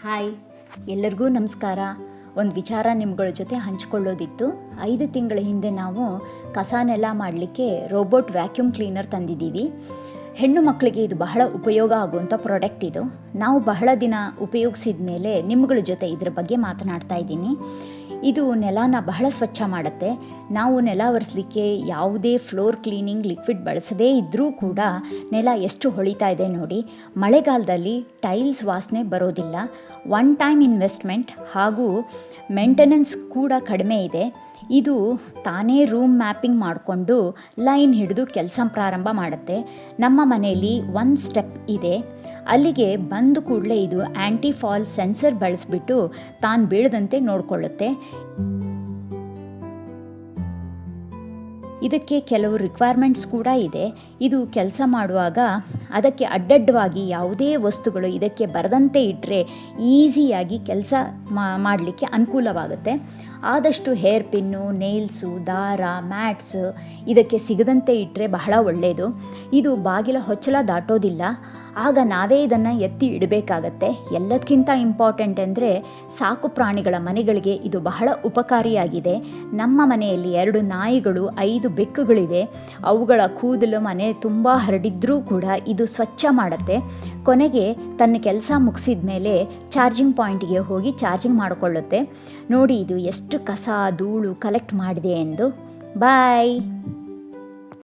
Hi, ಎಲ್ಲರಿಗೂ ನಮಸ್ಕಾರ. ಒಂದು ವಿಚಾರ ನಿಮ್ಗಳ ಜೊತೆ ಹಂಚ್ಕೊಳ್ಳೋದಿತ್ತು. 5 ತಿಂಗಳ ಹಿಂದೆ ನಾವು ಕಸನೆಲ್ಲ ಮಾಡಲಿಕ್ಕೆ ರೋಬೋಟ್ ವ್ಯಾಕ್ಯೂಮ್ ಕ್ಲೀನರ್ ತಂದಿದ್ದೀವಿ. ಹೆಣ್ಣು ಮಕ್ಕಳಿಗೆ ಇದು ಬಹಳ ಉಪಯೋಗ ಆಗುವಂಥ ಪ್ರಾಡಕ್ಟ್ ಇದು. ನಾವು ಬಹಳ ದಿನ ಉಪಯೋಗಿಸಿದ ಮೇಲೆ ನಿಮ್ಗಳ ಜೊತೆ ಇದ್ರ ಬಗ್ಗೆ ಮಾತನಾಡ್ತಾ ಇದ್ದೀನಿ. ಇದು ನೆಲನ ಬಹಳ ಸ್ವಚ್ಛ ಮಾಡುತ್ತೆ. ನಾವು ನೆಲ ಒರೆಸಲಿಕ್ಕೆ ಯಾವುದೇ ಫ್ಲೋರ್ ಕ್ಲೀನಿಂಗ್ ಲಿಕ್ವಿಡ್ ಬಳಸದೇ ಇದ್ದರೂ ಕೂಡ ನೆಲ ಎಷ್ಟು ಹೊಳಿತಾ ಇದೆ ನೋಡಿ. ಮಳೆಗಾಲದಲ್ಲಿ ಟೈಲ್ಸ್ ವಾಸನೆ ಬರೋದಿಲ್ಲ. ಒನ್ ಟೈಮ್ ಇನ್ವೆಸ್ಟ್ಮೆಂಟ್ ಹಾಗೂ ಮೇಂಟೆನೆನ್ಸ್ ಕೂಡ ಕಡಿಮೆ ಇದೆ. ಇದು ತಾನೇ ರೂಮ್ ಮ್ಯಾಪಿಂಗ್ ಮಾಡಿಕೊಂಡು ಲೈನ್ ಹಿಡಿದು ಕೆಲಸ ಪ್ರಾರಂಭ ಮಾಡುತ್ತೆ. ನಮ್ಮ ಮನೆಯಲ್ಲಿ ಒಂದು ಸ್ಟೆಪ್ ಇದೆ, ಅಲ್ಲಿಗೆ ಬಂದ ಕೂಡಲೇ ಇದು ಆ್ಯಂಟಿ ಫಾಲ್ ಸೆನ್ಸರ್ ಬಳಸಿಬಿಟ್ಟು ತಾನು ಬೀಳದಂತೆ ನೋಡಿಕೊಳ್ಳುತ್ತೆ. ಇದಕ್ಕೆ ಕೆಲವು ರಿಕ್ವೈರ್ಮೆಂಟ್ಸ್ ಕೂಡ ಇದೆ. ಇದು ಕೆಲಸ ಮಾಡುವಾಗ ಅದಕ್ಕೆ ಅಡ್ಡಡ್ಡವಾಗಿ ಯಾವುದೇ ವಸ್ತುಗಳು ಇದಕ್ಕೆ ಬರದಂತೆ ಇಟ್ಟರೆ ಈಸಿಯಾಗಿ ಕೆಲಸ ಮಾಡಲಿಕ್ಕೆ ಅನುಕೂಲವಾಗುತ್ತೆ. ಆದಷ್ಟು ಹೇರ್ ಪಿನ್ನು, ನೇಲ್ಸು, ದಾರ, ಮ್ಯಾಟ್ಸ್ ಇದಕ್ಕೆ ಸಿಗದಂತೆ ಇಟ್ಟರೆ ಬಹಳ ಒಳ್ಳೆಯದು. ಇದು ಬಾಗಿಲ ಹೊಚ್ಚಲ ದಾಟೋದಿಲ್ಲ. ಆಗ ನಾವೇ ಇದನ್ನು ಎತ್ತಿ ಇಡಬೇಕಾಗತ್ತೆ. ಎಲ್ಲದಕ್ಕಿಂತ ಇಂಪಾರ್ಟೆಂಟ್ ಅಂದರೆ ಸಾಕು ಪ್ರಾಣಿಗಳ ಮನೆಗಳಿಗೆ ಇದು ಬಹಳ ಉಪಕಾರಿಯಾಗಿದೆ. ನಮ್ಮ ಮನೆಯಲ್ಲಿ 2 ನಾಯಿಗಳು, 5 ಬೆಕ್ಕುಗಳಿವೆ. ಅವುಗಳ ಕೂದಲು ಮನೆ ತುಂಬ ಹರಡಿದ್ರೂ ಕೂಡ ಇದು ಸ್ವಚ್ಛ ಮಾಡುತ್ತೆ. ಕೊನೆಗೆ ತನ್ನ ಕೆಲಸ ಮುಗಿಸಿದ ಮೇಲೆ ಚಾರ್ಜಿಂಗ್ ಪಾಯಿಂಟಿಗೆ ಹೋಗಿ ಚಾರ್ಜಿಂಗ್ ಮಾಡಿಕೊಳ್ಳುತ್ತೆ. ನೋಡಿ ಇದು ಎಷ್ಟು ಕಸ ಧೂಳು ಕಲೆಕ್ಟ್ ಮಾಡಿದೆ ಎಂದು. ಬಾಯ್.